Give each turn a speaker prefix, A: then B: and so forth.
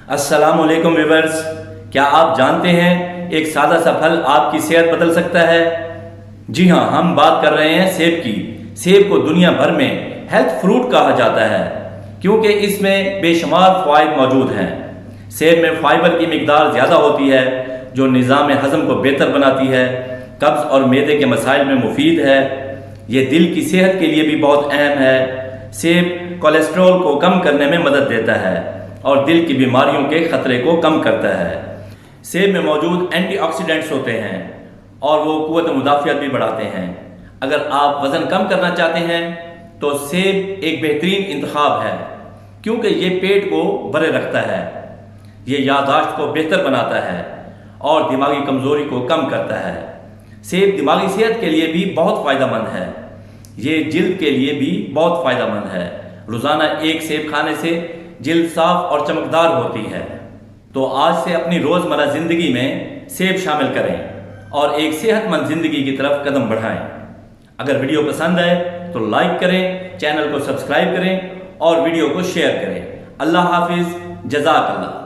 A: अस्सलामुअलैकुम व्यूअर्स, क्या आप जानते हैं एक सादा सा फल आपकी सेहत बदल सकता है? जी हाँ, हम बात कर रहे हैं सेब की। सेब को दुनिया भर में हेल्थ फ्रूट कहा जाता है क्योंकि इसमें बेशुमार फ़वाइद मौजूद हैं। सेब में फाइबर की मिकदार ज़्यादा होती है जो निज़ाम हज़म को बेहतर बनाती है, कब्ज़ और मैदे के मसाइल में मुफीद है। ये दिल की सेहत के लिए भी बहुत अहम है। सेब कोलेस्ट्रॉल को कम करने में मदद देता है और दिल की बीमारियों के ख़तरे को कम करता है। सेब में मौजूद एंटीऑक्सीडेंट्स होते हैं और वो क़ुव्वत मुदाफ़ियत भी बढ़ाते हैं। अगर आप वज़न कम करना चाहते हैं तो सेब एक बेहतरीन इंतखाब है क्योंकि ये पेट को भरे रखता है, ये याददाश्त को बेहतर बनाता है और दिमागी कमज़ोरी को कम करता है। सेब दिमागी सेहत के लिए भी बहुत फ़ायदेमंद है। ये जिल्द के लिए भी बहुत फ़ायदेमंद है। रोज़ाना एक सेब खाने से जिल्द साफ और चमकदार होती है। तो आज से अपनी रोज़मर्रा ज़िंदगी में सेब शामिल करें और एक सेहतमंद ज़िंदगी की तरफ कदम बढ़ाएं। अगर वीडियो पसंद आए तो लाइक करें, चैनल को सब्सक्राइब करें और वीडियो को शेयर करें। अल्लाह हाफिज़, जज़ाकल्लाह।